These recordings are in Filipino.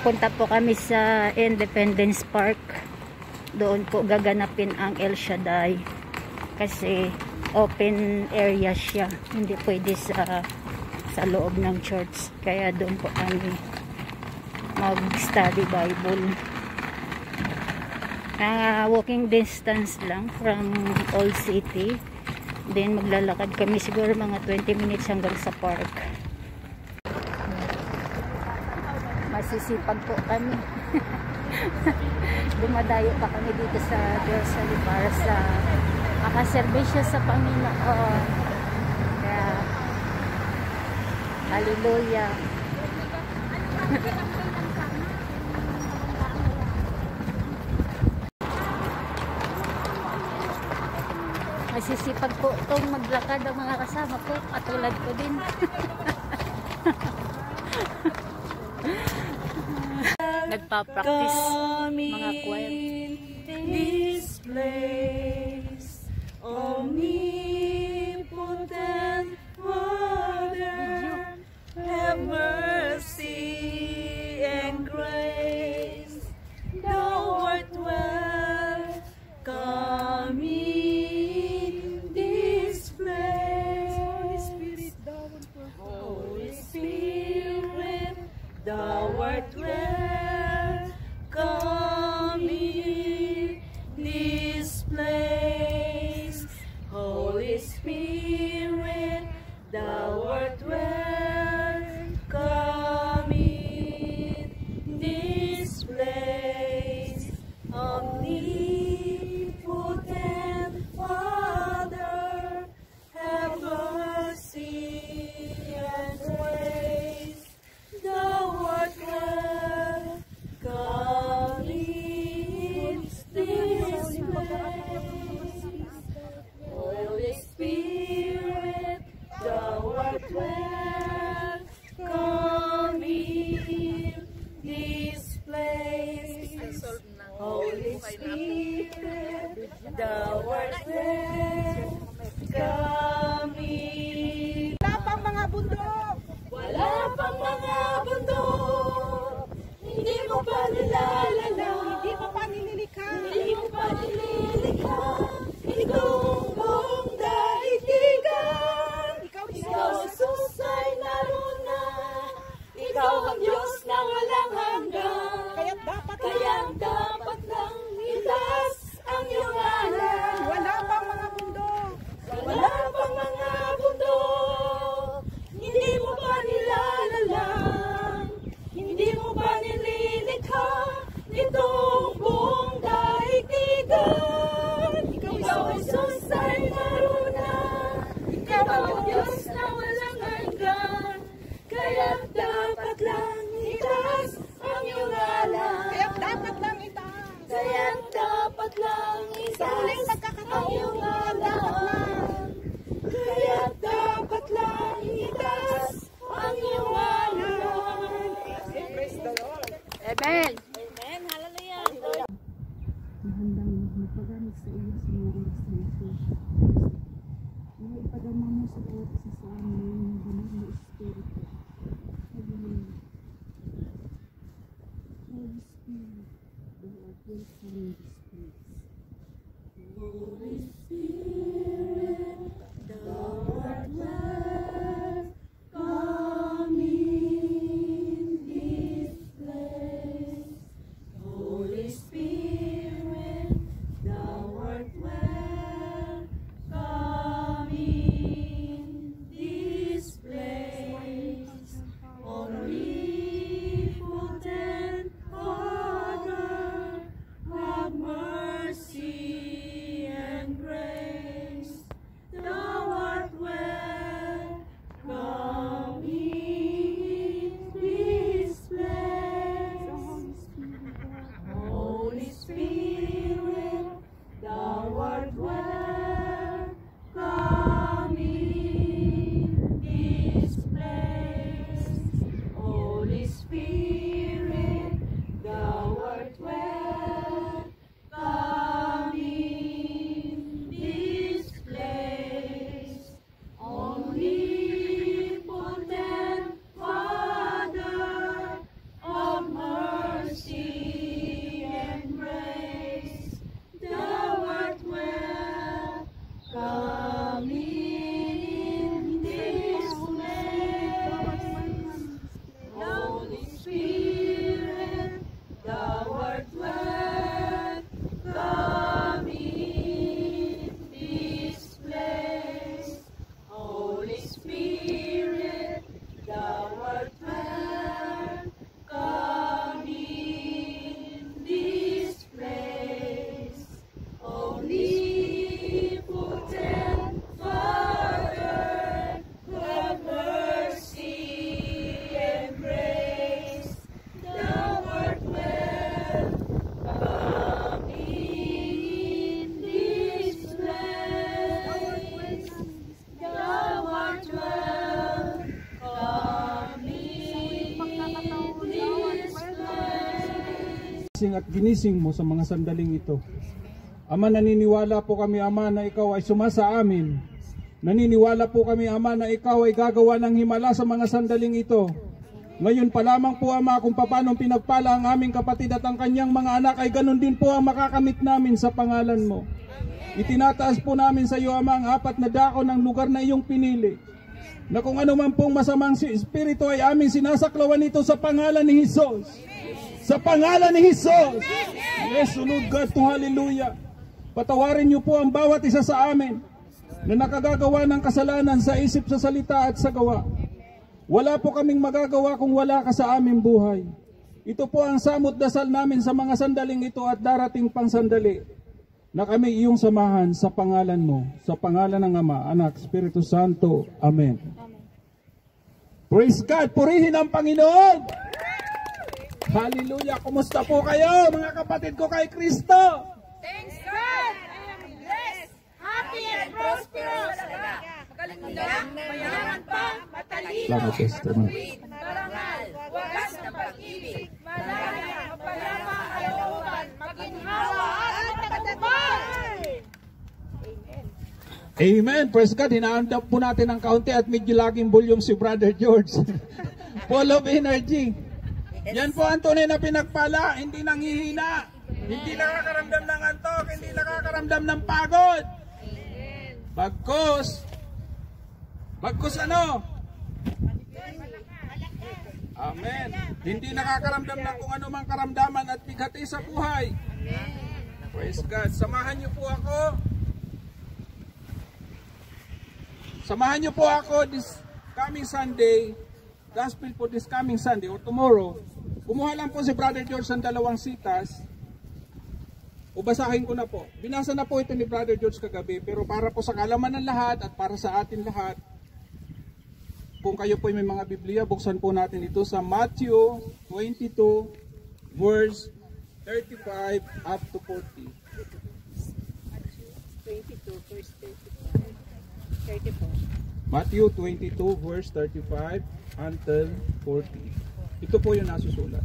Punta po kami sa Independence Park. Doon po gaganapin ang El Shaddai. Kasi open area siya. Hindi pwede sa loob ng church. Kaya doon po kami mag-study Bible. Walking distance lang from Old City. Then maglalakad kami siguro mga 20 minutes hanggang sa park. Masisipag po kami. Dumadayo pa kami dito sa Jerusalem para sa makaservisyo sa Panginoon. Kaya hallelujah. Masisipag po itong maglakad ang mga kasama ko. Katulad ko din. Nagpa-practice mga choir. This place, omnipotent Father, have mercy and grace. Thou art welcome in this place. Holy Spirit, thou art welcome in this place. Holy Spirit, thou art welcome in this place. Omnipotent Father, have mercy and grace. Thou art welcome in this place. Holy Spirit, thou art welcome in this place. Holy Spirit, thou art welcome in. Wala pang mga bundok! Wala pang mga bundok, hindi mo pa nilalala, Hindi mo pa nililikha. hindi mo pa nililikha, itong buong daigdigan. Ikaw, Ikaw, Jesus, ay naroon na, ikaw ang Diyos na walang hanggan. Kaya't dapat Dapat lang itaas ang iyong ngalan. wala pang mga bundok. Wala pang mga bundok, hindi mo pa nilalalang, hindi mo pa nililikha, itong buong daigdigan. Ikaw, Jesus, ay naroon na, ikaw ang Diyos na walang hanggan. Kaya dapat lang itaas ang iyong ngalan. Kaya't dapat lang itaas. Kaya dapat lang Sa huling itaas ang iyong ngalan. Kaya dapat lang itaas ang iyong ngalan. Praise the Lord. Amen. Amen. Hallelujah. Handang magpagamit sa iyo sa mga oras na ito. Mga ipadama mo sa bawat isa sa amin ng banal na Espiritu. Hallelujah. Holy Spirit, thou art welcome in this place. Holy Spirit, thou art welcome in this place. Holy Spirit, thou art welcome in this place. Omnipotent Father, have mercy and grace. ginagising at ginising mo sa mga sandaling ito. Ama, naniniwala po kami, Ama, na ikaw ay sumasa amin. Naniniwala po kami, Ama, na ikaw ay gagawa ng himala sa mga sandaling ito. Ngayon pa lamang po, Ama, kung paano pinagpala ang aming kapatid at ang kanyang mga anak, ay ganun din po ang makakamit namin sa pangalan mo. Itinataas po namin sa iyo, Ama, ang 4 na dako ng lugar na iyong pinili. Na kung ano man pong masamang espiritu ay aming sinasaklawan ito sa pangalan ni Jesus. Sa pangalan ni Jesus. Yes, Lord God, to hallelujah. Patawarin niyo po ang bawat isa sa amin na nakagagawa ng kasalanan sa isip, sa salita at sa gawa. Wala po kaming magagawa kung wala ka sa aming buhay. Ito po ang samot dasal namin sa mga sandaling ito at darating pang sandali na kami iyong samahan sa pangalan mo, sa pangalan ng Ama, Anak, Espiritu Santo. Amen. Praise God! Purihin ang Panginoon! Hallelujah! Kumusta po kayo, mga kapatid ko kay Kristo? Thanks God! I am blessed, happy and prosperous. Magalimutan, mayaman pa, matalino, matuwid, marangal, wagas na pag-ibig, malaya, mapayama, kalooban, maginhawa at tagumpay. Amen. Amen. Praise God. Hinahandap po natin ng kaunti at medyo laging volume si Brother George. Full of energy. Yan po ang tunay na pinagpala. Hindi nanghihina. Hindi nakakaramdam ng antok. Hindi nakakaramdam ng pagod. Bagkus ano? Amen. Hindi nakakaramdam ng kung ano mang karamdaman at bighati sa buhay. Praise God. Samahan niyo po ako this coming Sunday, gospel po this coming Sunday or tomorrow. Kumuha lang po si Brother George ng 2 sitas. O basahin ko na po. Binasa na po ito ni Brother George kagabi, pero para po sa kalaman ng lahat at para sa atin lahat, kung kayo po may mga Biblia, buksan po natin ito sa Matthew 22 verse 35 up to 40. 22 verse 34. Matthew 22 verse 35 until 40. Ito po yung nasusulat.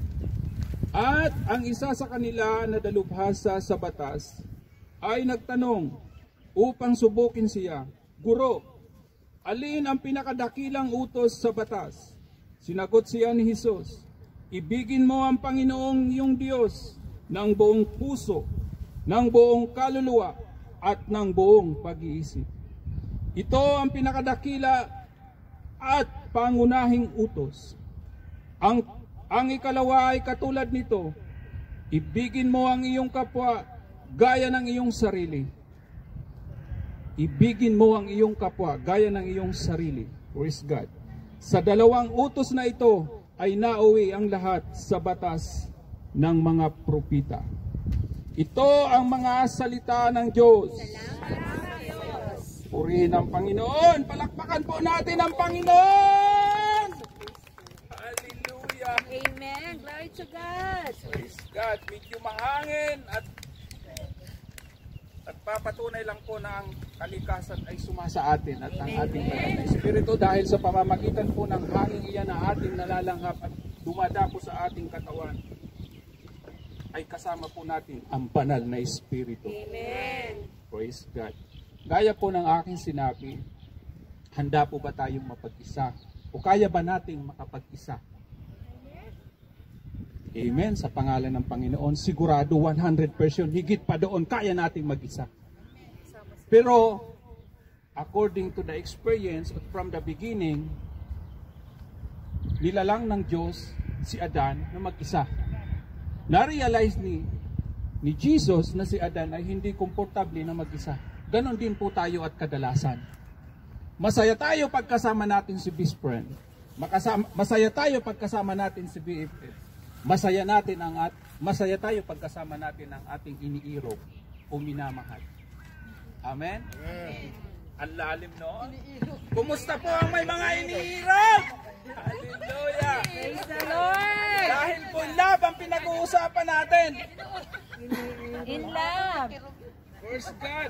At ang isa sa kanila na dalubhasa sa batas ay nagtanong upang subukin siya, Guro, alin ang pinakadakilang utos sa batas? Sinagot siya ni Jesus, ibigin mo ang Panginoong iyong Diyos ng buong puso, ng buong kaluluwa, at ng buong pag-iisip. Ito ang pinakadakila at pangunahing utos. Ang ikalawa ay katulad nito, ibigin mo ang iyong kapwa gaya ng iyong sarili. Ibigin mo ang iyong kapwa gaya ng iyong sarili. Praise God. Sa dalawang utos na ito ay nauwi ang lahat sa batas ng mga propita. Ito ang mga salita ng Diyos. Purihin ang Panginoon. Palakpakan po natin ang Panginoon. Hallelujah. Amen. Glory to God. Praise God. Medyo mahangin at papatunay lang po na ang kalikasan ay sumasa atin at ang ating banal na Espiritu dahil sa pamamagitan po ng hangin iyan na ating nalalanghap at dumadapo sa ating katawan ay kasama po natin ang banal na Espiritu. Amen. Praise God. Gaya po ng aking sinabi, handa po ba tayong mapag-isa? O kaya ba nating makapag-isa? Amen. Sa pangalan ng Panginoon, sigurado 100% higit pa doon, kaya nating mag-isa. Pero, according to the experience from the beginning, nilalang ng Diyos si Adan na mag-isa. Na-realize ni Jesus na si Adan ay hindi komportable na mag-isa. Ganon din po tayo at kadalasan. Masaya tayo pagkasama natin si best friend. Masaya tayo pagkasama natin si BFF. Masaya tayo pagkasama natin ang ating iniirog o minamahal. Amen? Amen. Ang lalim, no? Kumusta po ang may mga iniirog? Hallelujah! Praise the Lord. Dahil po love ang pinag-uusapan natin. In love. Praise God.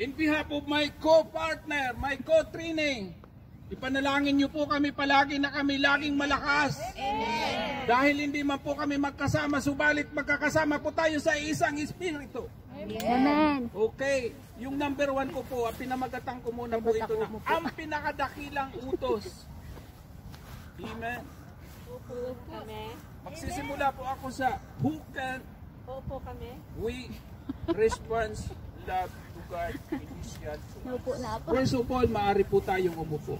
In behalf of my co-partner, my co-training, Ipanalangin niyo po kami palagi na kami laging malakas. Amen. Dahil hindi man po kami magkasama, subalit magkakasama po tayo sa isang espiritu. Amen. Okay, yung number 1 ko po, pinamagatan ko muna po ito na ang pinakadakilang utos. Amen. Opo kami. Magsisimula po ako sa who can Opo kami. we response love to God initial. Naupo na ako. First of all, maaari po tayong umupo.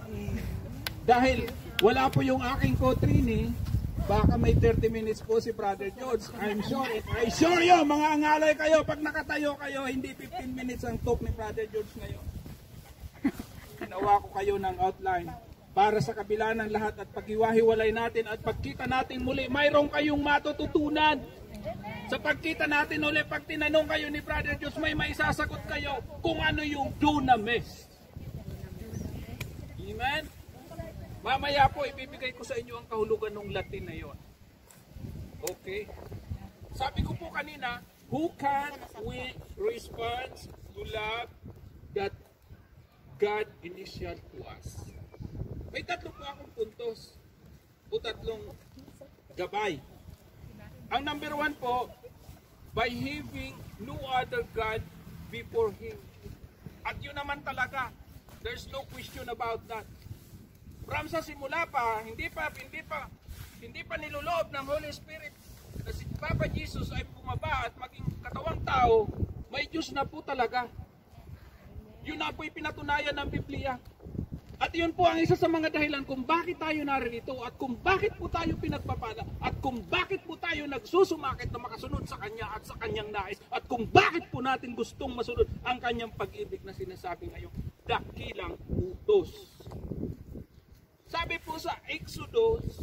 Dahil wala po yung aking kotrini, baka may 30 minutes po si Brother George. I'm sure it. I assure you, mga angalay kayo, pag nakatayo kayo, hindi 15 minutes ang talk ni Brother George ngayon. Ginawa ko kayo ng outline para sa kabila ng lahat at paghiwa-hiwalay natin at pagkita natin muli, mayroong kayong matututunan. Sa pagkita natin ulit, pag tinanong kayo ni Brother George, may maisasagot kayo kung ano yung dunamis. Amen? Mamaya po, ibibigay ko sa inyo ang kahulugan ng Latin na yon. Okay? Sabi ko po kanina, who can we respond to love that God initiated to us? May tatlo po akong puntos o tatlong gabay. Ang number 1 po, by having no other God before Him. At yun naman talaga, there's no question about that. From sa simula pa, hindi pa niloloob ng Holy Spirit na si Papa Jesus ay bumaba at maging katawang tao, may Diyos na po talaga. Yun na po ipinatunayan ng Biblia. At yun po ang isa sa mga dahilan kung bakit tayo narito at kung bakit po tayo pinagpapala at kung bakit po tayo nagsusumakit na makasunod sa Kanya at sa Kanyang nais at kung bakit po natin gustong masunod ang Kanyang pag-ibig na sinasabi ngayon, dakilang utos. Sabi po sa Exodus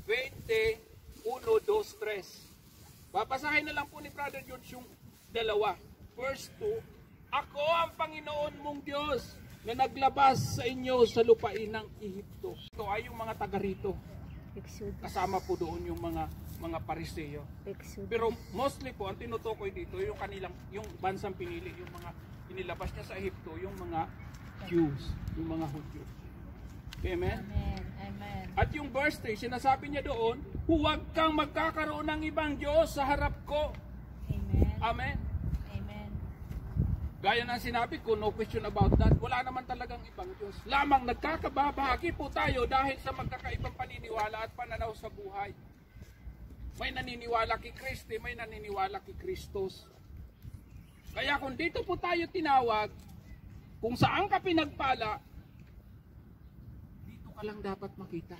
20, 1, 2, 3. Babasahin na lang po ni Brother George yung dalawa. Verse 2, ako ang Panginoon mong Diyos na naglabas sa inyo sa lupain ng Ehipto. Ito ay yung mga taga rito. Kasama po doon yung mga Pariseo. Pero mostly po, ang tinutukoy dito, yung kanilang, yung bansang pinili, yung mga inilabas niya sa Ehipto, yung mga Jews, yung mga Hudyo. Amen? Amen. At yung verse 3, sinasabi niya doon, huwag kang magkakaroon ng ibang Diyos sa harap ko. Amen. Amen? Amen. Gaya ng sinabi ko, no question about that, wala naman talagang ibang Diyos. Lamang nagkakabahagi po tayo dahil sa magkakaibang paniniwala at pananaw sa buhay. May naniniwala kay Kristi, may naniniwala kay Kristos. Kaya kung dito po tayo tinawag, kung saan ka pinagpala, dito ka lang dapat makita.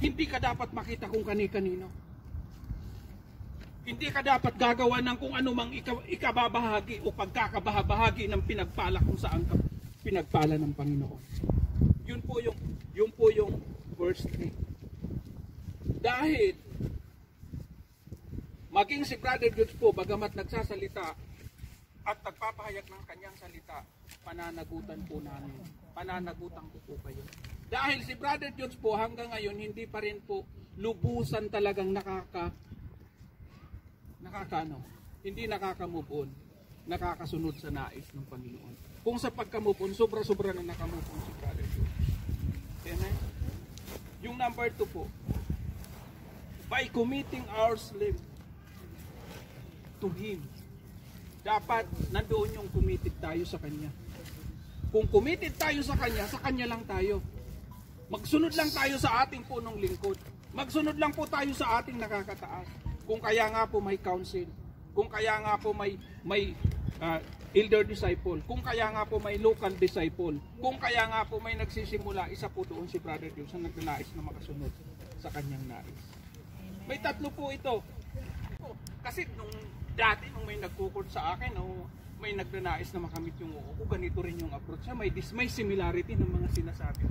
Hindi ka dapat makita kung kani-kanino. Hindi ka dapat gagawa ng kung ano mang ikababahagi o pagkakabahagi ng pinagpala kung saan ka pinagpala ng Panginoon. Yun po yung verse 3. Dahil maging si Brother George po, bagamat nagsasalita at nagpapahayag ng kanyang salita, pananagutan po namin. Pananagutan ko po kayo. Dahil si Brother George po hanggang ngayon hindi pa rin po lubusan talagang hindi nakaka-move on, nakakasunod sa nais ng Panginoon. Kung sa pagka-move on, sobra-sobra na naka-move on si Brother George. Amen? Yung number 2 po, by committing our slave to Him. Dapat nandoon yung committed tayo sa Kanya. Kung committed tayo sa Kanya lang tayo. Magsunod lang tayo sa ating punong lingkod. Magsunod lang po tayo sa ating nakakataas. Kung kaya nga po may council, kung kaya nga po may elder disciple, kung kaya nga po may local disciple, kung kaya nga po may nagsisimula, isa po doon si Brother George na nagnanais na makasunod sa kanyang nais. May tatlo po ito. Kasi nung dati, nung may nagkukurt sa akin, o may nagnanais na makamit yung uko, ganito rin yung approach niya. May similarity ng mga sinasabi.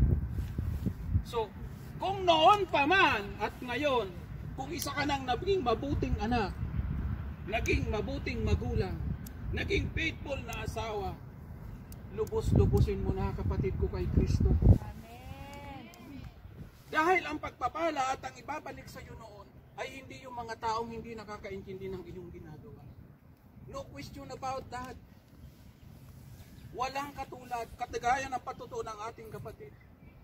So, kung noon pa man at ngayon, kung isa ka nang naging mabuting anak, naging mabuting magulang, naging faithful na asawa, lubos-lubusin mo na kapatid ko kay Kristo. Amen. Dahil ang pagpapala at ang ibabalik sa iyo noon ay hindi yung mga taong hindi nakakaintindi ng iyong ginagawa. No question about that. Walang katulad, katagayan ng patutuo ng ating kapatid.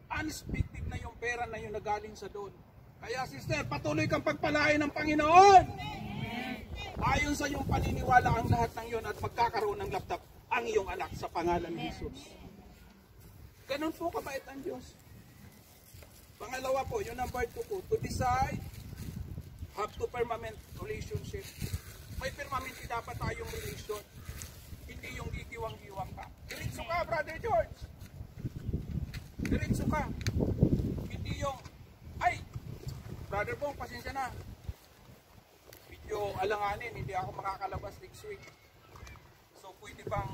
Unexpected na yung pera na yung nagaling sa doon. Kaya sister, patuloy kang pagpalain ng Panginoon. Ayon sa iyong paniniwala ang lahat ng iyon at magkakaroon ng laptop ang iyong anak sa pangalan ni Jesus. Ganun po kabait ang Diyos. Pangalawa po, yung number 2 po, to decide, have to permanent relationship. May permanent dapat tayong relation. Hindi yung gigiwang-giwang ka. Diretso ka, Brother George. Diretso ka. Hindi yung, ay, Brother Bong, pasensya na. Medyo alanganin, hindi ako makakalabas next week. So, pwede bang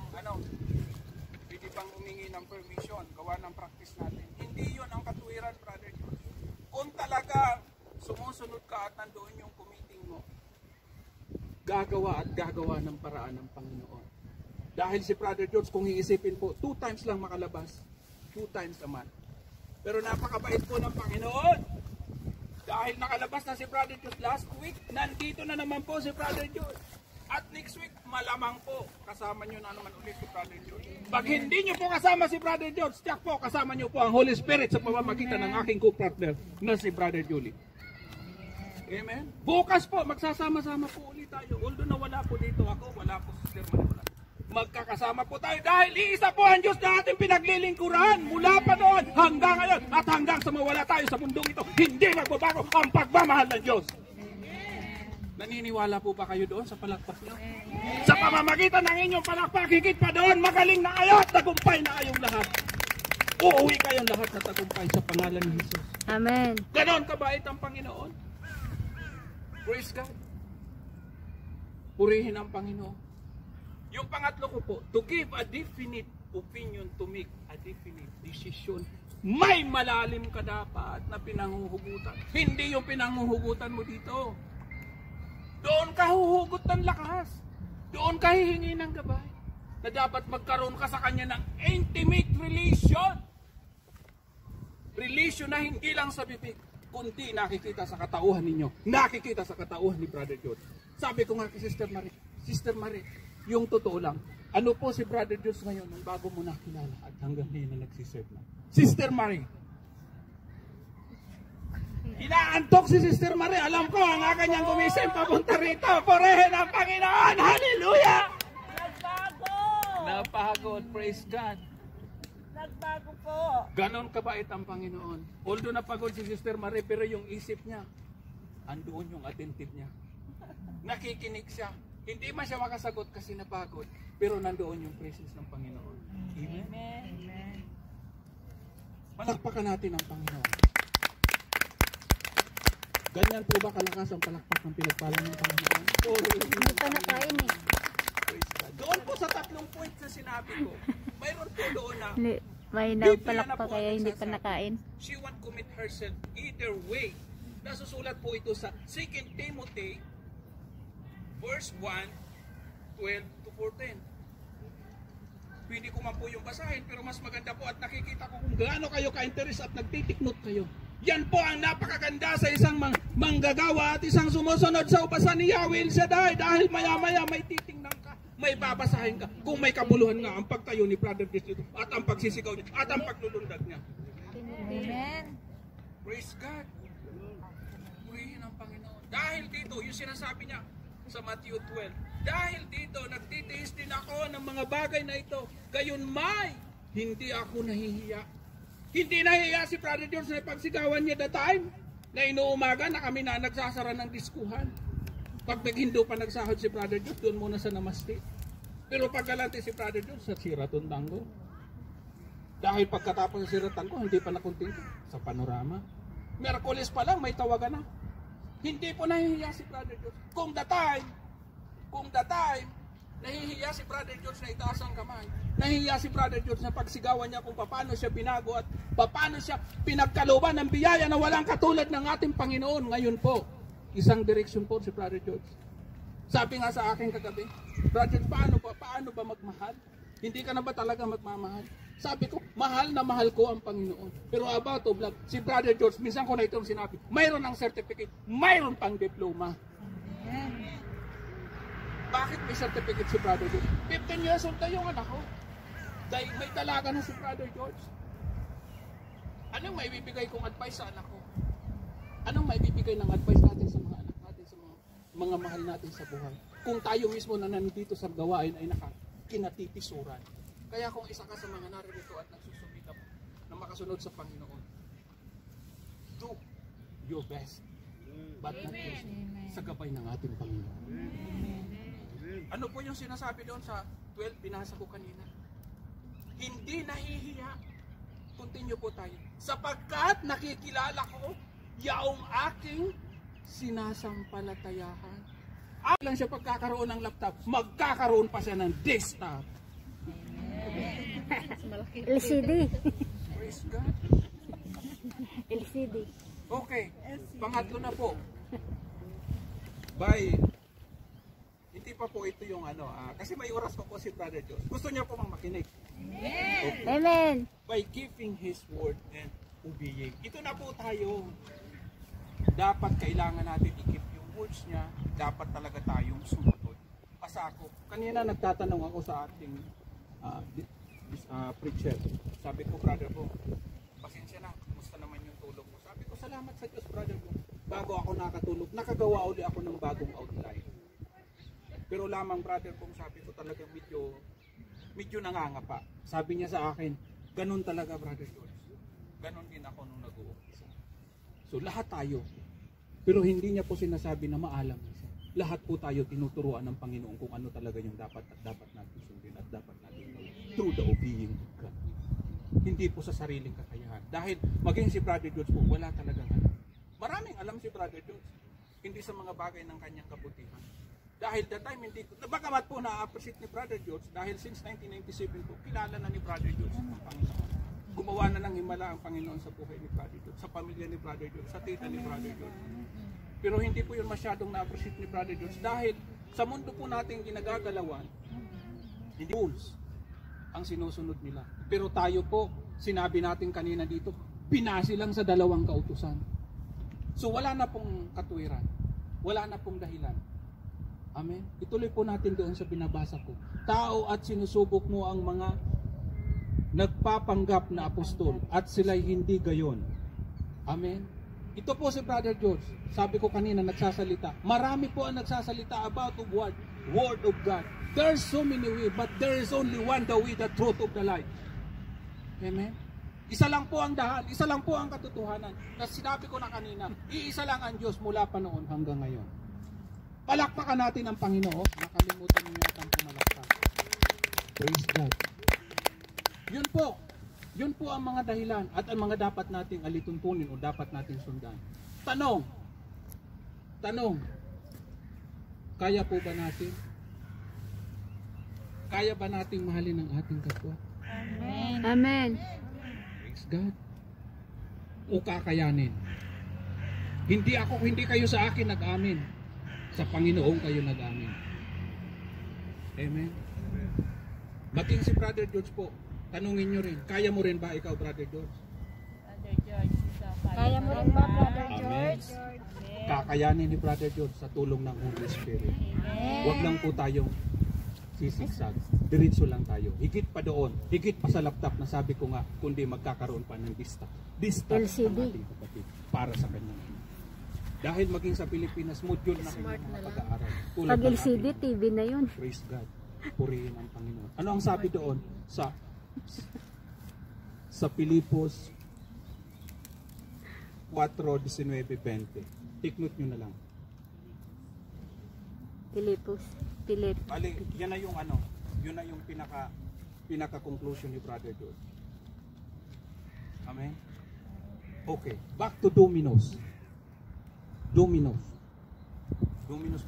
humingi ng permission, gawa ng practice natin. Hindi yun ang katuwiran, Brother George. Kung talaga sumusunod ka at nandoon yung committing mo, gagawa ng paraan ng Panginoon. Dahil si Brother George, kung iisipin po, 2 times lang makalabas. 2 times a month. Pero napakabait po ng Panginoon. Dahil nakalabas na si Brother George last week, nandito na naman po si Brother George. At next week, malamang po, kasama nyo na naman ulit si Brother George. Pag hindi nyo po kasama si Brother George, tiyak po, kasama nyo po ang Holy Spirit sa pamamagitan ng aking co-partner na si Brother Julie. Amen? Bukas po, magsasama-sama po ulit tayo. Although na wala po dito ako, wala po si Sister Manila. Magkakasama po tayo dahil iisa po ang Diyos na ating pinaglilingkuran mula pa noon hanggang ngayon at hanggang sa mawala tayo sa mundong ito. Hindi magbabago ang pagmamahal ng Diyos. Naniniwala po ba kayo doon sa palakpak niyo? Sa pamamagitan ng inyong palakpak, higit pa doon, magaling na kayo at tagumpay na kayong lahat. Uuwi kayong lahat na tagumpay sa pangalan ni Jesus. Amen. Ganon kabait ang Panginoon. Praise God. Purihin ang Panginoon. Yung pangatlo ko po, to give a definite opinion, to make a definite decision. May malalim ka dapat na pinanghuhugutan. Hindi yung pinanghuhugutan mo dito. Doon ka huhugot ng lakas. Doon ka hihingi ng gabay. Na dapat magkaroon ka sa kanya ng intimate relation. Relation na hindi lang sa bibig, kundi nakikita sa katauhan ninyo. Nakikita sa katauhan ni Brother George. Sabi ko nga kay Sister Marie, yung totoo lang, ano po si Brother George ngayon nung bago mo nakilala at hanggang ngayon na nagsiserve na? Sister Marie. Inaantok si Sister Marie. Alam ko, ang aga niyang gumising papunta rito. Purihin ang Panginoon. Hallelujah! Nagbago! Napagod. Praise God. Nagbago po. Ganon kabait ang Panginoon. Although napagod si Sister Marie, pero yung isip niya, andoon yung attentive niya. Nakikinig siya. Hindi man siya makasagot kasi napagod, pero nandoon yung presence ng Panginoon. Amen? Amen. Palakpakan natin ang Panginoon. Ganyan po ba kalakas ang palakpak ng pinagpala ng Panginoon? Hindi pa nakain eh. Praise God. Doon po sa 3 points na sinabi ko, mayroon po doon na May Biblia nagpalak na pa po kaya ang hindi pa nagsasabi. nakain. She won't commit herself either way. Nasusulat po ito sa 2 Timothy verse 1, 12 to 14. Pwede ko man po yung basahin, pero mas maganda po at nakikita ko kung gaano kayo ka-interest at nagtitiknot kayo. Yan po ang napakaganda sa isang manggagawa at isang sumusunod sa ubasan ni Yahweh El Shaddai, dahil maya-maya may titingnan ka, may babasahin ka, kung may kabuluhan nga ang pagtayo ni Brother Cristo at ang pagsisigaw niya at ang paglulundag niya. Amen. Praise God. Purihin ang Panginoon. Dahil dito, yung sinasabi niya sa Matthew 12, dahil dito, nagtitiis din ako ng mga bagay na ito, gayon may, hindi ako nahihiya. Hindi nahihiya si Brother George na pagsigawan niya the time na inuumaga na kami na nagsasara ng diskuhan. Pag naghindo pa nagsahod si Brother George, doon muna sa namaste. Pero pagkalante si Brother George sa Sheraton Tango. Dahil pagkatapos sa Sheraton Tango, hindi pa nakontento sa panorama. Merkulis pa lang, may tawagan na. Hindi po nahihiya si Brother George. Kung the time, nahihiya si Brother George na itaas ang kamay. Nahihiya si Brother George na pagsigawan niya kung paano siya binago at paano siya pinagkalooban ng biyaya na walang katulad ng ating Panginoon. Ngayon po, isang direksyon po si Brother George. Sabi nga sa akin kagabi, Brother George, paano ba magmahal? Hindi ka na ba talaga magmamahal? Sabi ko, mahal na mahal ko ang Panginoon. Pero about to vlog, si Brother George, minsan ko na itong sinabi, mayroon ng certificate, mayroon pang diploma. Bakit may certificate si Brother George? 15 years old na yung anak ko. Dahil may dalaga na si Brother George. Anong maibibigay kong advice sa anak ko? Anong maibibigay ng advice natin sa mga anak natin, sa mga mahal natin sa buhay? Kung tayo mismo na nandito sa gawain ay kinatitisuran. Kaya kung isa ka sa mga naririto at nagsusumikap na makasunod sa Panginoon, do your best. But not least, sa gabay ng ating Panginoon. Ano po yung sinasabi doon sa 12, binasa ko kanina? Hindi nahihiya. Continue po tayo. Sapagkat nakikilala ko yaong aking sinasampalatayahan. Lang siya pagkakaroon ng laptop, magkakaroon pa siya ng desktop. LCD. Praise God. LCD. Okay, pangatlo na po. By, hindi pa po ito yung kasi may oras pa po si Brother George. Gusto niya po makinig. Okay. Amen. By keeping His word and obeying. Ito na po tayo. Dapat kailangan natin i-keep yung words niya. Dapat talaga tayong sumunod. Pasako. Kanina nagtatanong ako sa ating preacher. Sabi ko, brother ko, pasensya na. Kumusta naman yung tulog mo? Sabi ko, salamat sa Diyos, brother ko. Bago ako nakatulog, nakagawa uli ako ng bagong outline. Pero lamang, brother ko, sabi ko talaga medyo nangangapa. Sabi niya sa akin, ganun talaga, brother George. Ganun din ako nung nag-uumpisa. So lahat tayo, pero hindi niya po sinasabi na maalam siya. Lahat po tayo tinuturuan ng Panginoon kung ano talaga yung dapat natin sundin at dapat natin gawin through the obeying of God. Hindi po sa sariling kakayahan. Dahil maging si Brother George po, wala talagang alam. Maraming alam si Brother George. Hindi sa mga bagay ng kanyang kabutihan. Dahil that time, hindi ko, bagamat po na-appreciate ni Brother George, dahil since 1997 po, kilala na ni Brother George ang Panginoon. Gumawa na ng himala ang Panginoon sa buhay ni Brother George, sa pamilya ni Brother George, sa tita ni Brother George. Pero hindi po yun masyadong na-appreciate ni Brother George dahil sa mundo po natin ginagagalawan, hindi rules ang sinusunod nila. Pero tayo po, sinabi natin kanina dito, binasi lang sa 2 kautusan. So wala na pong katwiran, wala na pong dahilan. Amen. Ituloy po natin doon sa binabasa ko. Tao at sinusubok mo ang mga nagpapanggap na apostol at sila'y hindi gayon. Amen. Ito po si Brother George. Sabi ko kanina nagsasalita. Marami po ang nagsasalita about the word of God. There's so many ways, but there is only one the way, the truth of the life. Amen. Isa lang po ang dahan, isa lang po ang katotohanan. Kasi sinabi ko na kanina, iisa lang ang Diyos mula pa noon hanggang ngayon. Palakpakan natin ang Panginoon. Nakalimutan niyo yata ang pumalakpak. Praise God. Yun po ang mga dahilan at ang mga dapat nating alituntunin o dapat nating sundan. Tanong, kaya po ba natin? Kaya ba nating mahalin ang ating kapwa? Amen. Amen. Praise God. O kakayanin? Hindi kayo sa akin nag-amin. Sa Panginoon kayo nag-amin. Amen. Maging si Brother George po, tanungin nyo rin, kaya mo rin ba ikaw, Brother George? Brother George, Kaya mo rin ba, Brother George? Amen. Kakayanin ni Brother George sa tulong ng Holy Spirit. Huwag lang po tayong sisigsag. Diretso lang tayo. Higit pa doon, higit pa sa laptop na sabi ko nga, kundi magkakaroon pa ng desktop LCD. ang ating kapatid para sa kanyang. Dahil maging sa Pilipinas, module na kanyang mga pag-aaral. Pag LCD, TV na yun. Praise God. Purihin ang Panginoon. Ano ang sabi doon sa Pilipos 4:19-20? Take note nyo na lang. Pilip. Ali, yan na yung yun na yung pinaka-conclusion ni Brother George. Amen? Okay, back to Dominos. Dominos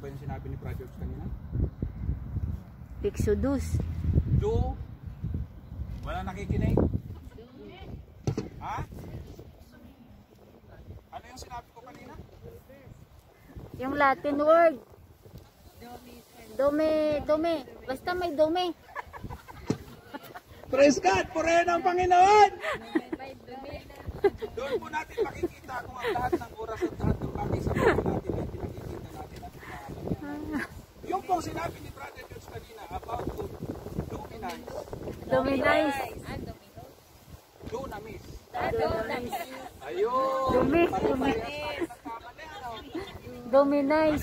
ba yung sinabi ni Brother George kanina? Exodus. Wala nakikinig? Ha? Ano yung sinabi ko kanina? Yung Latin word. Dome. Basta may dome. Praise God! Purihin ang Panginoon! Doon po natin makikita kung ang lahat ng oras at lahat ng bagay sa buhay natin ay pinakikita natin at pinakakita. Yung pong sinabi ni Brother George kanina about to luminize Duminais. Dunamis. Dunamis. Ayun. Duminais. Duminis.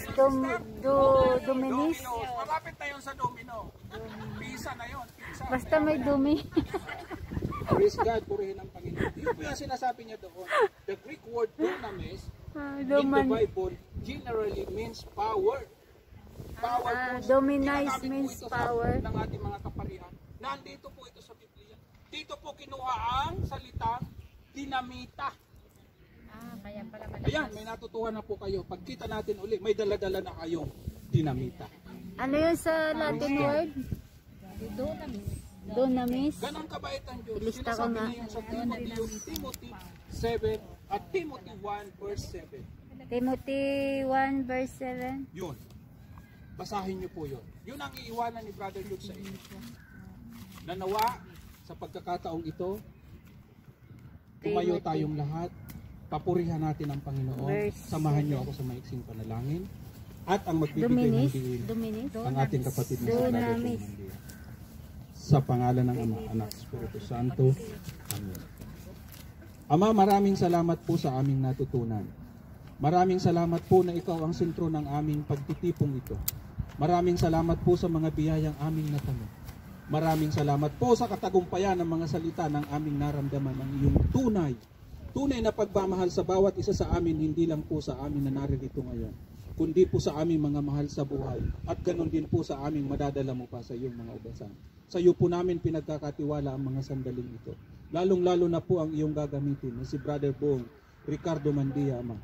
Domino's. Malapit na yun sa domino. Pisa na yun. Pisa. Basta may dumi. Praise God, purihin ang Panginoon. Yun po yung sinasabi niya doon. The Greek word dunamis in the Bible generally means power. Power po. Dominize Ginagamit po means ito power. ng ating mga kaparihan. Nandito po ito sa Biblia. Dito po kinuha ang salitang dinamita. Kaya pala Ayan, may natutuhan na po kayo. Pagkita natin uli, may daladala na kayong dinamita. Ano yun sa Latin word? Dunamis. Ganang kabait ang Diyos. Ilista ko Sinasabi nga. niya sa Timothy 7 at Timothy 1 verse 7. Timothy 1 verse 7. Yun. Basahin niyo po yun. Yun ang iiwanan ni Brother Luke sa inyo. Nanawa sa pagkakataong ito, tumayo tayong lahat, papurihan natin ang Panginoon, samahan niyo ako sa maiksing panalangin, at ang magbibigay ng diin, ang ating kapatid na si Brother Mandia. Sa pangalan ng Ama, Anak, Espiritu Santo. Amen. Ama, maraming salamat po sa aming natutunan. Maraming salamat po na ikaw ang sentro ng aming pagtitipong ito. Maraming salamat po sa mga biyayang aming natanong. Maraming salamat po sa katagumpayan ng mga salita ng aming naramdaman ng iyong tunay na pagmamahal sa bawat isa sa amin, hindi lang po sa amin na naririto ngayon, kundi po sa aming mga mahal sa buhay, at ganon din po sa aming madadala mo pa sa iyong mga ubasan. Sa iyo po namin pinagkakatiwala ang mga sandaling ito. Lalong-lalo na po ang iyong gagamitin na si Brother Bong Ricardo Mandia, Ama.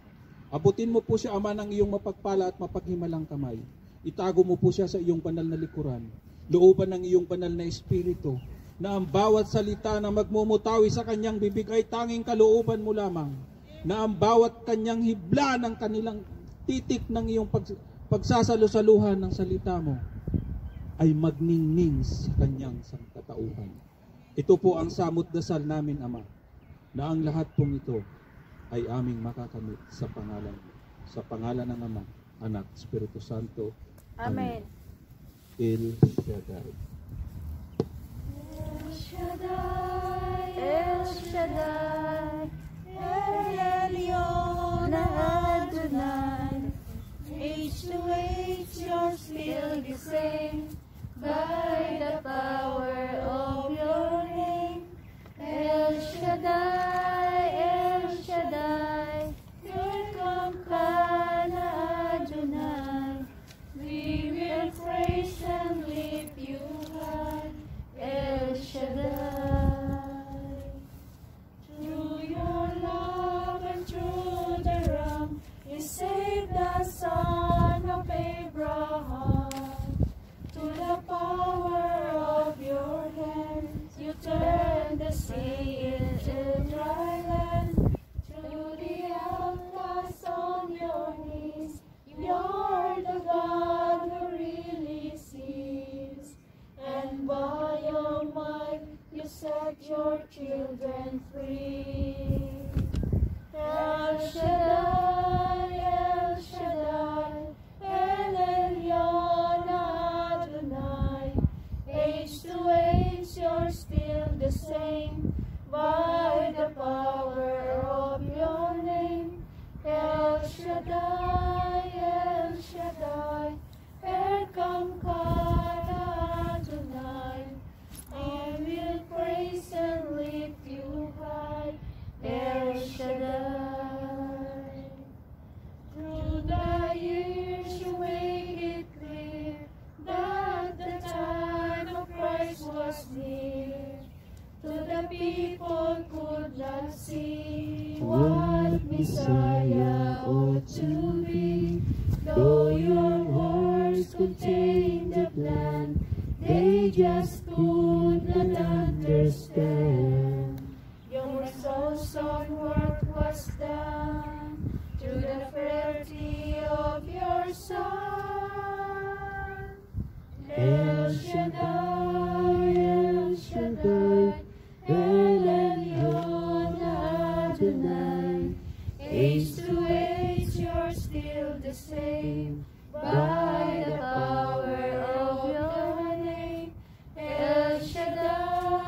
Abutin mo po siya, Ama, ng iyong mapagpala at mapaghimalang kamay. Itago mo po siya sa iyong banal na likuran. Looban ng iyong banal na espiritu, na ang bawat salita na magmumutawi sa kanyang bibig ay tanging kalooban mo lamang. Na ang bawat kanyang hibla ng kanilang titik ng iyong pagsasalusaluhan ng salita mo ay magningning sa kanyang sangkatauhan. Ito po ang samot dasal namin, Ama, na ang lahat pong ito ay aming makakamit sa pangalan mo. Sa pangalan ng Ama, Anak, Espiritu Santo. Amen. El Shaddai. El Shaddai, El Shaddai, El Elyon Adonai. Age to age, you're still the same. By the power of your name, El Shaddai, El Shaddai, welcome Kana Adonai. We will praise and lift you high, El Shaddai. Through your love and through the Ram, you saved the son of Abraham. To the power of your hands, you turned the sea into dry land. Through the outcasts on your knees, you're the God who really sees. And by your might, you set your children free. El Shaddai, El Shaddai, El Elyon Adonai. Age to age, you're still the same. By the power of your name, El Shaddai, El Shaddai, Erkamkad Adonai. I will praise and lift you high, El Shaddai. Through the years you make it clear that the time of Christ was near. To the people could not see what Messiah ought to be. Though your words contain the plan, they just could not understand. Your awesome work was done through the frailty of your Son. El Shaddai, El Shaddai, El Elyon Adonai. Age to age, you're still the same. By the power of your name, El Shaddai,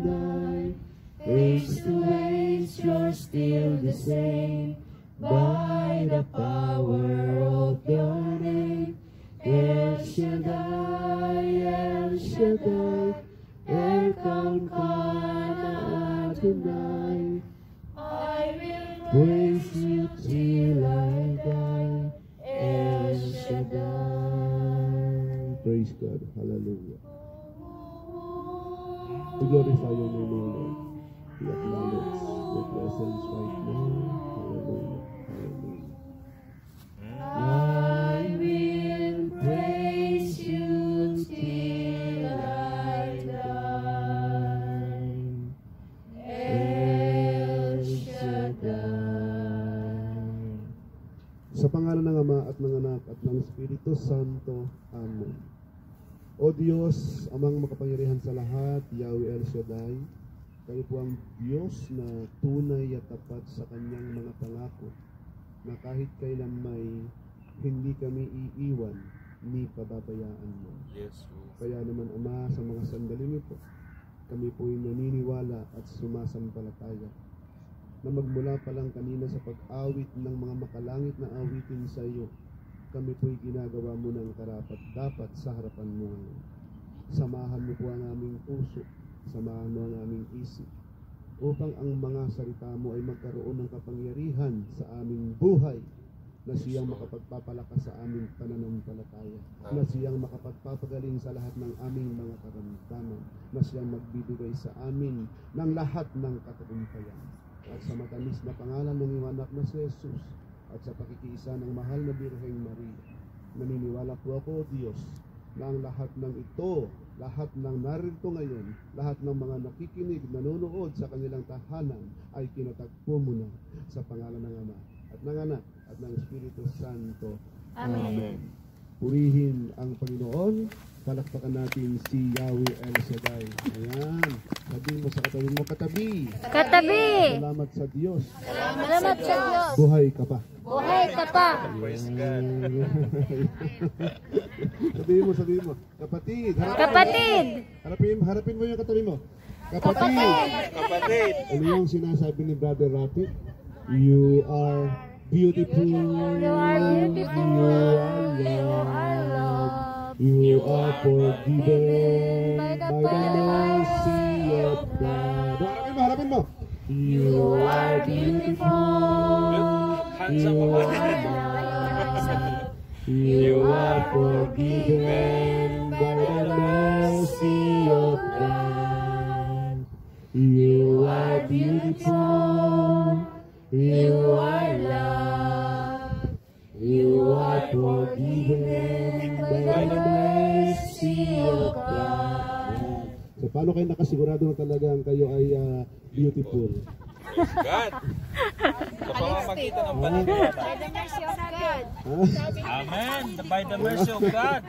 Shaddai. Age to age, you're still the same. By the power of your name, El Shaddai, El Shaddai, Elkanah Adonai. I will praise you till I die, El Shaddai. Praise God. Hallelujah. We glorify your name, O Lord. We acknowledge your presence right now. Hallelujah. Hallelujah. I will praise you till I die, El Shaddai. Sa pangalan ng Ama at ng Anak at ng Espiritu Santo. Amen. O Diyos, amang makapangyarihan sa lahat, Yahweh El Shaddai, kayo po ang Diyos na tunay at tapat sa kanyang mga pangako, na kahit kailan may hindi kami iiwan ni pababayaan mo. Yes, Kaya naman, Ama, sa mga sandaling ito, kami po'y naniniwala at sumasampalataya na magmula pa lang kanina sa pag-awit ng mga makalangit na awitin sa iyo, kami po'y ginagawa mo ng karapat-dapat sa harapan mo ngayon. Samahan mo po ang aming puso, samahan mo ang aming isip, upang ang mga salita mo ay magkaroon ng kapangyarihan sa aming buhay, na siyang makapagpapalakas sa aming pananampalataya, na siyang makapagpapagaling sa lahat ng aming mga karamdaman, na siyang magbibigay sa amin ng lahat ng katagumpayan. At sa matamis na pangalan ng iyong anak na si Jesus, at sa pakikiisa ng mahal na Birheng Maria, naniniwala po ako, Diyos, na ang lahat ng ito, lahat ng narito ngayon, lahat ng mga nakikinig, nanonood sa kanilang tahanan, ay kinatagpo mo na sa pangalan ng Ama, at ng Anak, at ng Espiritu Santo. Amen. Purihin ang Panginoon. Palakpakan natin si Yahweh El Shaddai. Ayan. Sabihin mo sa katabi mo, katabi. Katabi! Salamat sa Diyos. Salamat sa Diyos! Buhay ka pa. Buhay ka pa! Praise God. Sabihin mo. Kapatid. Kapatid! Harapin mo yung katabi mo. Kapatid. Kapatid. Ano yung sinasabi ni Brother Rapi? You are beautiful. You are beautiful. You are loved. You are forgiven by the mercy of God. Harapin mo. You are beautiful. Hands up, You are kapatid. loved. You are forgiven by the mercy of God. You are beautiful. You are loved. You are forgiven by the mercy of God. So, paano kayo nakasigurado na talagang kayo ay beautiful? God. Sa pamamagitan ng paniniwala. Amen. By the mercy of God.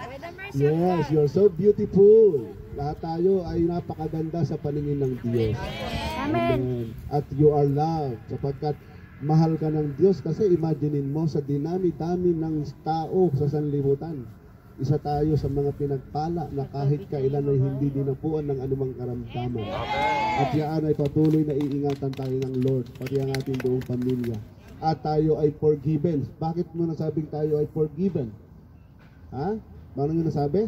Yes, you're so beautiful. Lahat tayo ay napakaganda sa paningin ng Diyos. Amen. At you are loved sapagkat mahal ka ng Diyos, kasi imaginein mo sa dinami-dami ng tao sa sanlibutan. Isa tayo sa mga pinagpala na kahit kailan ay hindi dinapuan ng anumang karamdaman. At yan ay patuloy na iingatan tayo ng Lord, pati ang ating buong pamilya. At tayo ay forgiven. Bakit mo nasabing tayo ay forgiven? Ha? Paano nyo nasabi?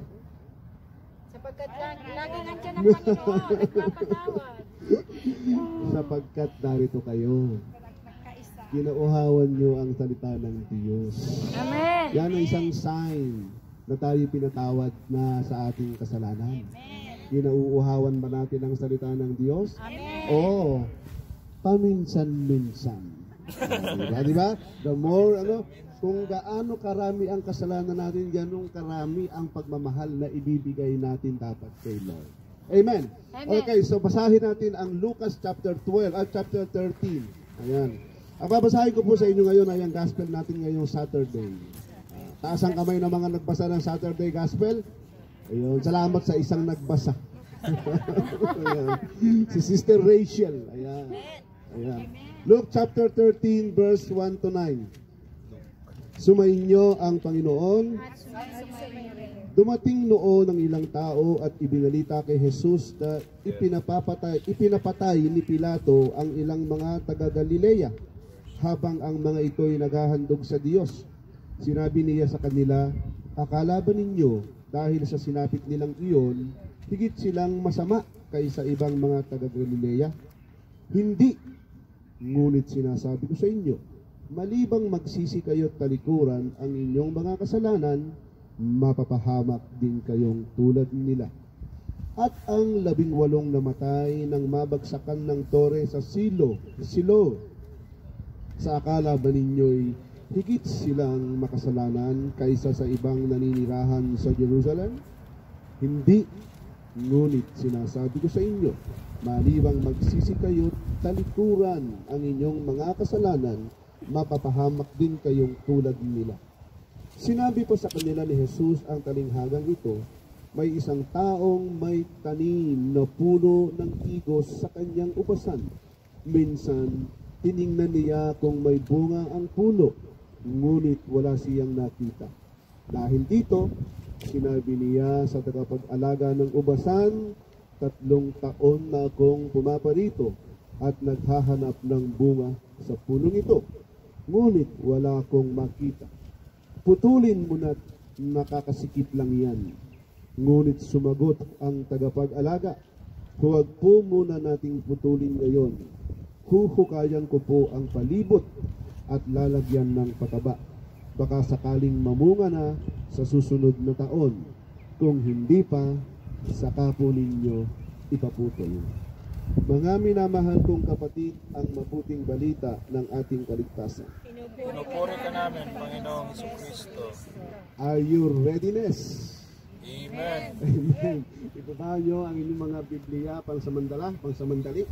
Sapagkat lagi nandiyan ang Panginoon, nagpapatawad. Sapagkat narito kayo. Kinauhawan nyo ang salita ng Diyos. Amen. Yan ang isang sign na tayo pinatawad na sa ating kasalanan. Kinauuhawan ba natin ang salita ng Diyos? Amen. Oo. Paminsan-minsan. Diba? The more, kung gaano karami ang kasalanan natin, ganun karami ang pagmamahal na ibibigay natin dapat kay Lord. Amen. Okay, so basahin natin ang Lucas chapter 12 at chapter 13. Ayan. Ang babasahin ko po sa inyo ngayon ay ang gospel natin ngayong Saturday. Taas ang kamay ng mga nagbasa ng Saturday gospel. Ayun, salamat sa isang nagbasa. Ayan. Si Sister Rachel. Ayan. Ayan. Luke chapter 13 verse 1 to 9. Sumainyo ang Panginoon. Dumating noon ang ilang tao at ibinalita kay Jesus na ipinapatay ni Pilato ang ilang mga taga-Galilea habang ang mga ito'y naghahandog sa Diyos. Sinabi niya sa kanila, akala ba ninyo dahil sa sinapit nilang iyon, higit silang masama kaysa ibang mga taga-Galilea? Hindi. Ngunit sinasabi ko sa inyo, malibang magsisi kayo at talikuran ang inyong mga kasalanan, mapapahamak din kayong tulad nila. At ang 18 namatay nang mabagsakan ng tore sa Silo, sa akala ba ninyo'y higit silang makasalanan kaysa sa ibang naninirahan sa Jerusalem? Hindi. Ngunit sinasabi ko sa inyo, malibang magsisi kayo talikuran ang inyong mga kasalanan, mapapahamak din kayong tulad nila. Sinabi po sa kanila ni Jesus ang talinghagang ito, may isang taong may tanim na puno ng higos sa kanyang upasan. Minsan, tiningnan niya kung may bunga ang puno, ngunit wala siyang nakita. Dahil dito, sinabi niya sa tagapag-alaga ng ubasan, 3 taon na akong pumaparito at naghahanap ng bunga sa punong ito, ngunit wala akong makita. Putulin mo na't nakakasikip lang yan. Ngunit sumagot ang tagapag-alaga, huwag po muna nating putulin ngayon. Huhukayan ko po ang palibot at lalagyan ng pataba. Baka sakaling mamunga na sa susunod na taon. Kung hindi pa, saka po ninyo ipaputol. Mga minamahal kong kapatid, ang mabuting balita ng ating kaligtasan. Pinupuri ka namin, Panginoong Jesucristo. Are you readiness? Amen. Amen. Ibaba nyo ang inyong mga Biblia pangsamandali.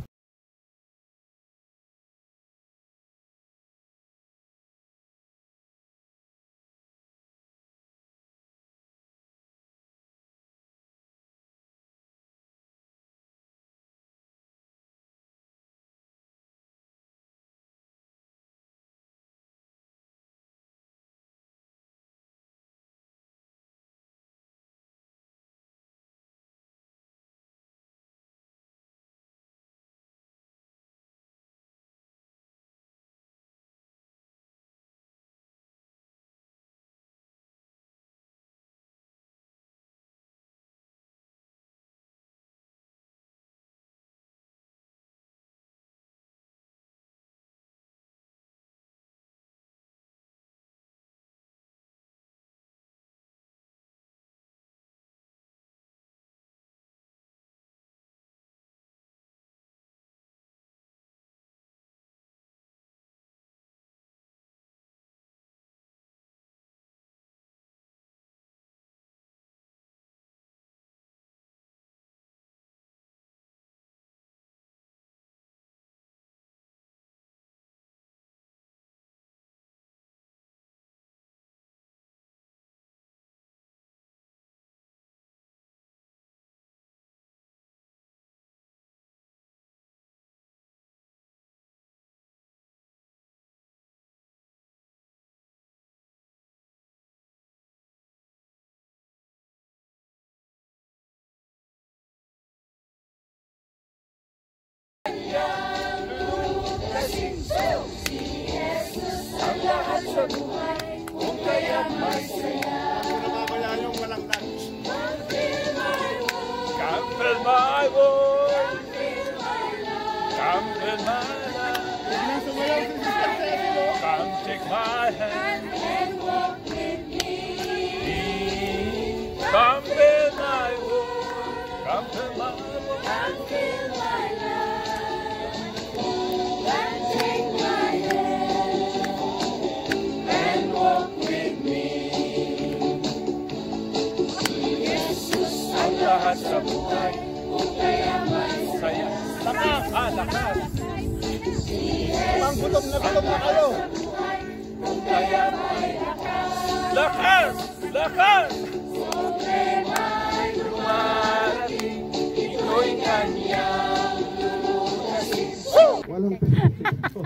Walang perfecto.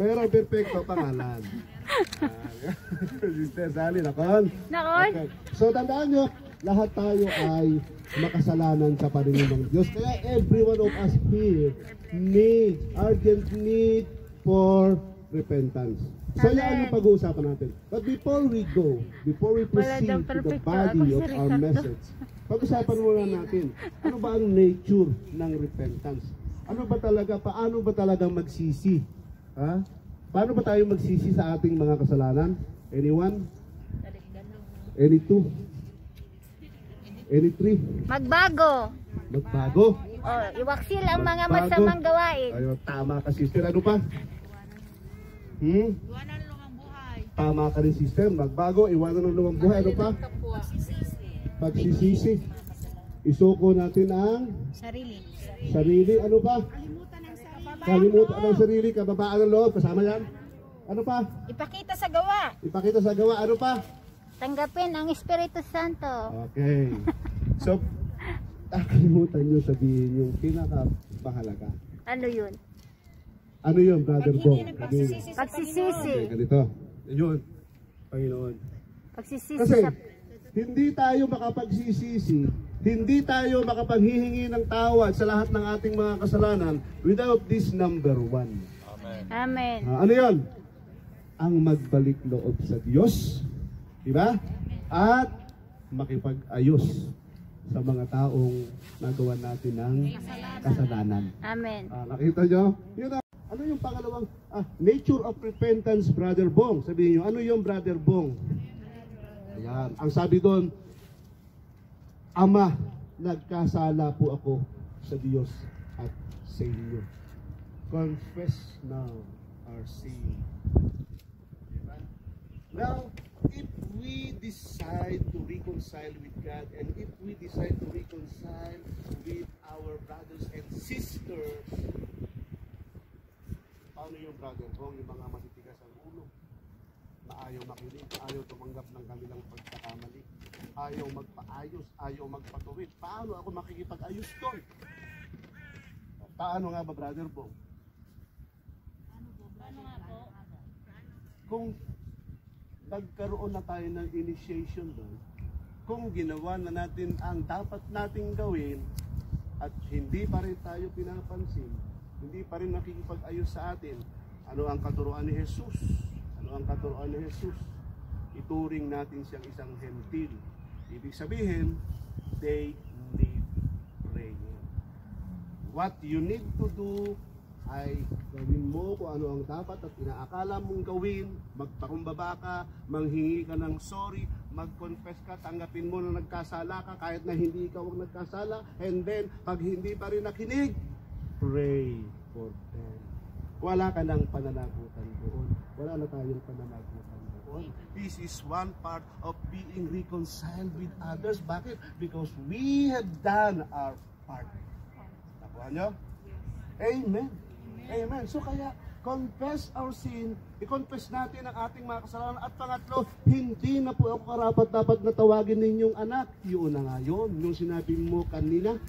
Mayroong perfecto pangalan. Sister Sally, nakon? Nakon? Okay. So tandaan nyo, lahat tayo ay makasalanan sa paningin ng Diyos. Kaya every one of us here need, urgent need for repentance. So yan ang pag-uusapan natin. But before we go, before we proceed to the body of our message, pag-usapan muna natin, ano ba ang nature ng repentance? Ano ba talaga, paano ba talaga magsisi? Ha? Paano ba tayo magsisi sa ating mga kasalanan? Anyone? Any two? Any three? Magbago. Magbago? Oh, iwaksil ang mga Magbago. masamang gawain. Ayun, tama ka sister. Ano pa? Tama ka rin sister. Magbago, iwanan ng lumang buhay. Ano pa? Pagsisisi. Isuko natin ang sarili. Ano pa? Kalimutan ang sarili. Kababaan ng loob. Kasama yan. Ano pa? Ipakita sa gawa. Ipakita sa gawa. Ano pa? Tanggapin ang Espiritu Santo. Okay. So, nakalimutan nyo sabihin yung pinaka-mahalaga. Ano yun? Ano yun, Brother Bong? Pagsisisi. Okay, ganito. Yun, Panginoon. Pagsisisi Kasi, sa... hindi tayo makapagsisisi, hindi tayo makapaghihingi ng tawad sa lahat ng ating mga kasalanan without this number one. Amen. Ano yun? Ang magbalik loob sa Diyos, diba? At makipag-ayos sa mga taong nagawa natin ng kasalanan. Amen. Nakita nyo? Yun ang, ano yung pangalawang nature of repentance, Brother Bong? Sabihin nyo, ano yung Brother Bong? Ayan. Ang sabi doon, Ama, nagkasala po ako sa Diyos at sa inyo. Confess now our sin. Now, if we decide to reconcile with God and if we decide to reconcile with our brothers and sisters, paano yung brother Bong, yung mga matitigas ang ulo, na ayaw makinig, ayaw tumanggap ng kanilang pagkakamali, ayaw magpaayos, ayaw magpatuwid? Paano ako makikipag-ayos doon? Paano nga ba, Brother Bong? Kung nagkaroon na tayo ng initiation doon, kung ginawa na natin ang dapat nating gawin at hindi pa rin tayo pinapansin, hindi pa rin nakikipag-ayos sa atin, ano ang katuruan ni Jesus? Ano ang katuruan ni Jesus? Ituring natin siyang isang hentil. Ibig sabihin, they need prayer. What you need to do ay gawin mo kung ano ang dapat at inaakala mong gawin, magpakumbaba ka, manghingi ka ng sorry, mag-confess ka, tanggapin mo na nagkasala ka kahit na hindi ikaw ang nagkasala, and then pag hindi pa rin nakinig, pray for them. Wala ka ng pananagutan doon. Wala na tayong pananagutan doon. This is one part of being reconciled with others. Bakit? Because we have done our part. Nakuha nyo? Amen. Amen. So kaya, confess our sin, i-confess natin ang ating mga kasalanan. At pangatlo, hindi na po ako karapat-dapat na tawagin ninyong anak. Yun na nga yun, yung sinabi mo kanina,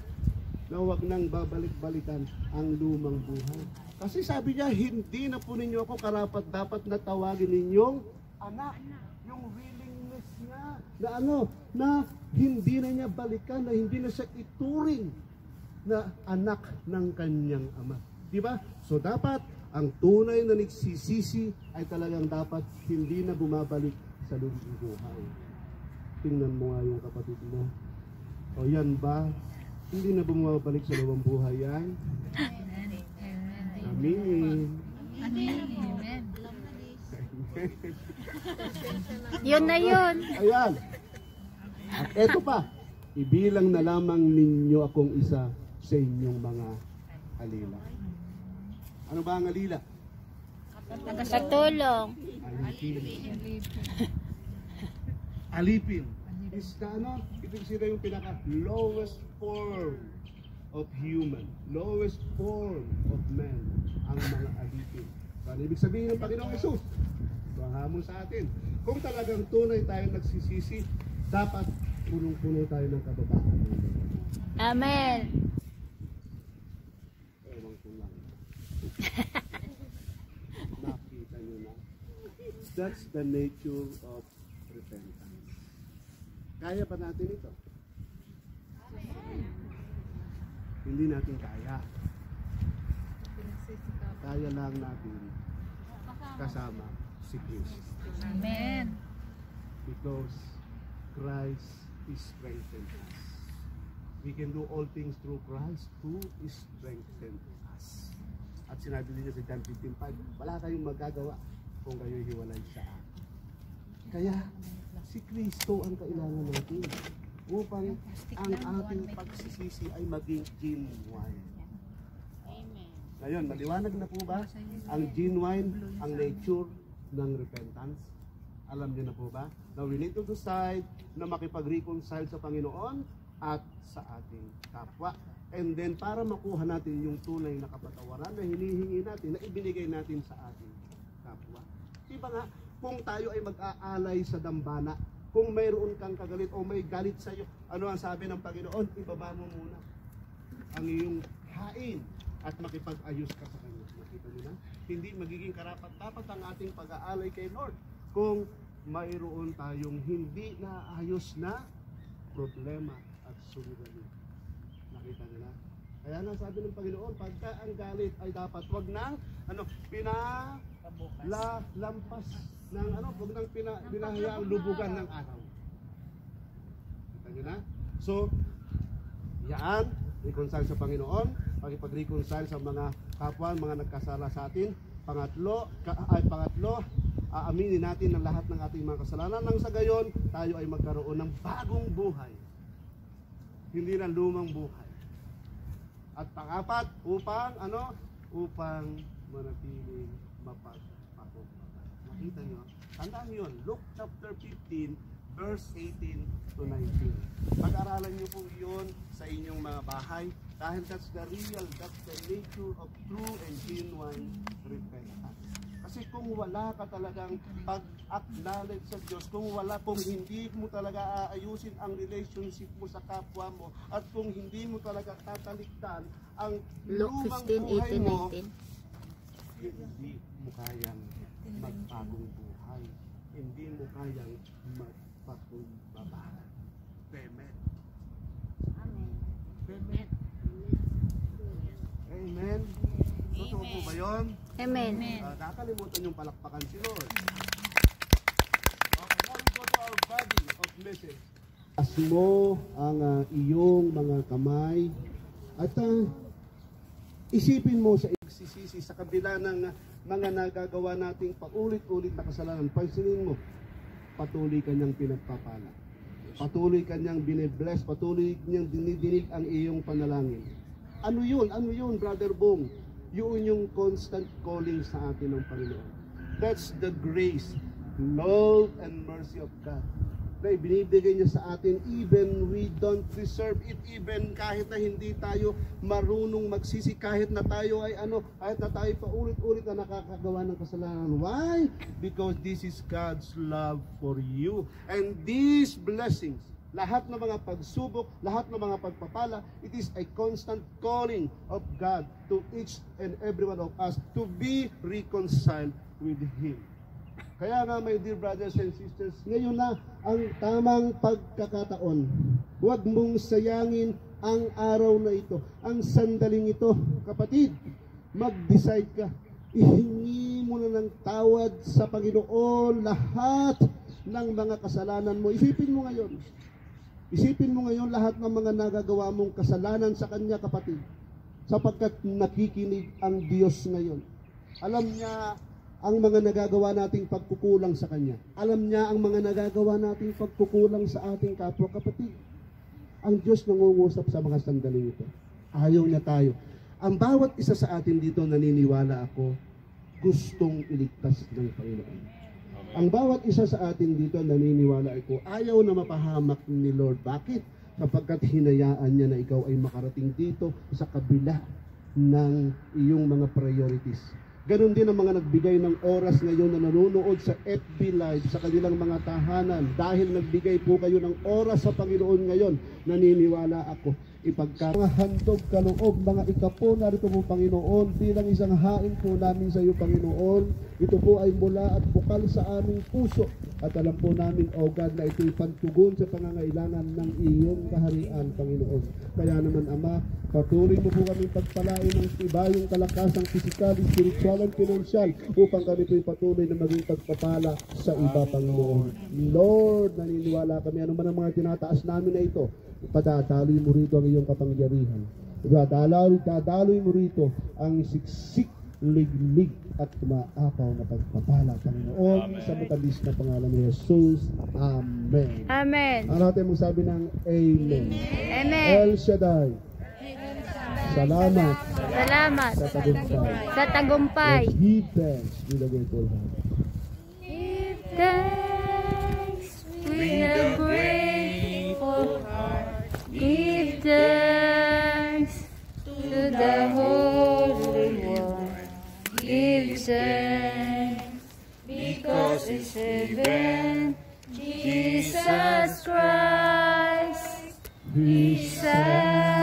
na huwag nang babalik-balikan ang lumang buhay. Kasi sabi niya, hindi na po ninyo ako karapat-dapat na tawagin ninyong anak. Yung willingness niya na na hindi na niya balikan, na hindi na siya ituring na anak ng kanyang ama. Diba? So dapat ang tunay na nagsisisi ay talagang dapat hindi na bumabalik sa lumang buhay. Tingnan mo nga yung kapatid mo. O yan ba? Hindi na bumabalik sa lumang buhay yan? Amen. Amen. Yun na yun. Ayan. At eto pa, ibilang na lamang ninyo akong isa sa inyong mga alila. Ano ba ang alila? Katulong. Alipin. Is na ibig sabihin yung pinaka lowest form of human, lowest form of man, ang mga alipin. Ano ibig sabihin ng Panginoong Hesus? So ang hamon sa atin, kung talagang tunay tayo nagsisisi, dapat punong-puno tayo ng kababaan. Amen. Ewan ko lang. That's the nature of repentance. Kaya ba natin ito? Hindi natin kaya. Kaya lang natin kasama si Kristo. Amen. Because Christ is strengthened us. We can do all things through Christ who is strengthened us. At sinabi niya sa John 15:5, wala kayong magagawa kung kayo'y hiwalay sa akin. Kaya si Kristo ang kailangan natin upang ang ating pagsisisi ay maging genuine. Ngayon, maliwanag na po ba ang genuine, ang nature ng repentance? Alam niyo na po ba? Now we need to decide na makipag-reconcile sa Panginoon at sa ating kapwa. And then para makuha natin yung tunay na kapatawaran na hinihingi natin, na ibinigay natin sa ating kapwa. Diba nga, kung tayo ay mag-aalay sa dambana, kung mayroon kang kagalit o may galit sa iyo, ano ang sabi ng Panginoon? Ibaba mo muna ang iyong hain at makipag-ayos ka sa Kanya. Nakita niyo na? Hindi magiging karapat-dapat ang ating pag-aalay kay Lord kung mayroon tayong hindi naayos na problema at suliranin. Nakita niyo na? Kaya nga sabi ng Panginoon, pagka ang galit ay dapat wag nang lampas ng wag nang pinahayaang lubugan ng araw. Nakita niyo na? So, yan, reconcile sa Panginoon, pakipag-reconcile sa mga kapwa, mga nagkasala sa atin. Pangatlo, aaminin natin ang lahat ng ating mga kasalanan nang sa gayon, tayo ay magkaroon ng bagong buhay. Hindi na lumang buhay. At pangapat, upang manatiling mapagpakumbaba. Nakita nyo? Tandaan nyo yun. Luke chapter 15, verse 18 to 19. Pag-aralan nyo po yun sa inyong mga bahay dahil that's the nature of true and genuine repentance. Kasi kung wala ka talagang pag-acknowledge sa Diyos, kung hindi mo talaga aayusin ang relationship mo sa kapwa mo, at kung hindi mo talaga tatalikdan ang lumang buhay mo, hindi mo kayang magpagong buhay. Hindi mo kayang magpakumbaba. Amen. Amen. Amen. Totoo po ba yun? Amen. Nakakalimutan yung palakpakan si Lord. Okay, now we go to our body of message. As mo ang iyong mga kamay at isipin mo sa igsisisi sa kabila ng mga nagagawa nating paulit-ulit na kasalanan. Pansinin mo, patuloy kanyang pinagpapala. Patuloy kanyang binibless, patuloy niyang dinidinig ang iyong panalangin. Ano yun? Ano yun, Brother Bong? Yun yung constant calling sa atin ng Panginoon. That's the grace, love, and mercy of God. Na ibinibigay niya sa atin even we don't deserve it, even kahit na hindi tayo marunong magsisi, kahit na tayo ay kahit na tayo paulit-ulit na nakakagawa ng kasalanan. Why? Because this is God's love for you. And these blessings, lahat ng mga pagsubok, lahat ng mga pagpapala, it is a constant calling of God to each and every one of us to be reconciled with Him. Kaya nga, my dear brothers and sisters, ngayon na ang tamang pagkakataon. Huwag mong sayangin ang araw na ito, ang sandaling ito. Kapatid, mag-decide ka. Ihingi mo na ng tawad sa Panginoon lahat ng mga kasalanan mo. Isipin mo ngayon. Isipin mo ngayon lahat ng mga nagagawa mong kasalanan sa Kanya, kapatid. Sapagkat nakikinig ang Diyos ngayon. Alam niya ang mga nagagawa nating pagkukulang sa Kanya. Alam niya ang mga nagagawa nating pagkukulang sa ating kapwa, kapatid. Ang Diyos nangungusap sa mga sandaling ito. Ayaw niya tayo. Ang bawat isa sa atin dito, naniniwala ako, gustong iligtas ng Panginoon. Ang bawat isa sa atin dito, naniniwala ako, ayaw na mapahamak ni Lord. Bakit? Sapagkat hinayaan niya na ikaw ay makarating dito sa kabila ng iyong mga priorities. Ganon din ang mga nagbigay ng oras ngayon na nanonood sa FB Live sa kanilang mga tahanan. Dahil nagbigay po kayo ng oras sa Panginoon ngayon, naniniwala ako, Mga handog kaloob, mga ikapo, narito po Panginoon, bilang isang hain po namin sa iyo Panginoon. Ito po ay mula at bukal sa aming puso. At alam po namin, O God, na ito'y pagtugon sa pangangailangan ng iyong kaharian, Panginoon. Kaya naman, Ama, patuloy mo po kami pagpalain ng ibayong kalakasang pisikal, spiritual, at pinansyal upang kami po'y patuloy na maging pagpapala sa iba, Panginoon. Lord, naniniwala kami, ano man ang mga tinataas namin na ito, padadaloy mo rito ang iyong kapangyarihan. Dadaloy mo rito ang siksik, liglig at maapaw na pagpapala, Panginoon, sa matalis na pangalan ni Jesus. Amen. Amen. Ano natin mong sabi ng Amen? Amen. El Shaddai. Salamat Salamat sa tagumpay. sa tagumpay. Let's give thanks with a grateful heart. Give thanks with a grateful heart. Give thanks to the Holy One. Give thanks because it's heaven. Jesus Christ, His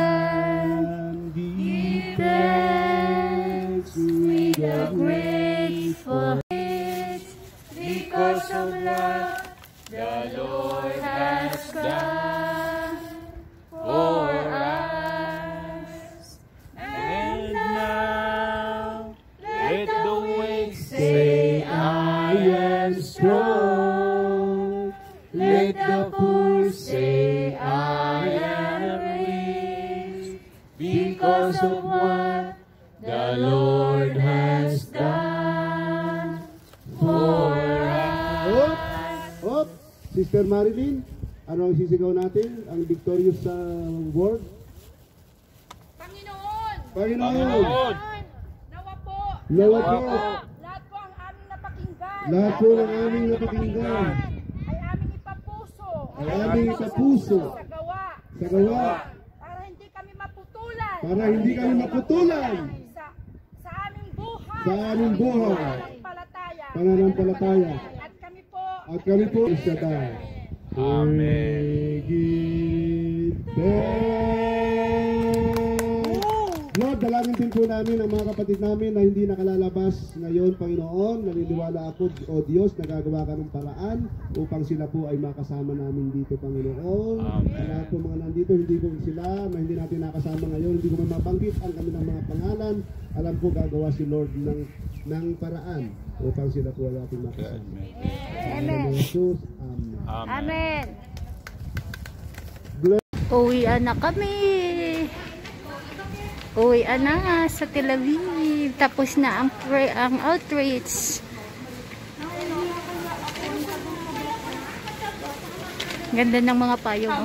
Son. Give thanks with a grateful heart because of love the Lord has done for us. And now let the weak say, I am strong. Let the poor say, I am rich, because of what the Lord has done for us. Hop! Sister Marilyn, ano ang sisigaw natin? Ang victorious word? Panginoon! Panginoon! Nawa po! Nawa po! Lahat po ang aming napakinggan Lahat po ng aming napakinggan ay aming ipapuso. ay aming ipapuso Sa gawa. sa gawa Para hindi kami maputulan. para hindi kami maputulan Sa aming buhay. sa aming buhay, Pananampalataya. pananampalataya. At kami po At kami po isa tayo. Amen. Give thanks. Lord, dalangin din po namin ang mga kapatid namin na hindi nakalalabas ngayon, Panginoon. Naniniwala ako, O Diyos, na gagawa ka ng paraan upang sila po ay makasama namin dito, Panginoon. Sa lahat po mga nandito, hindi po sila na hindi natin nakasama ngayon, hindi ko man mabanggit ang kanilang mga pangalan. Alam ko gagawa si Lord ng paraan upang sila po ay ating makasama. Amen. Jesus, Amen. Amen. Uwian na kami. Uwian na sa Tel Aviv. Tapos na ang outreach. Ganda ng mga payong.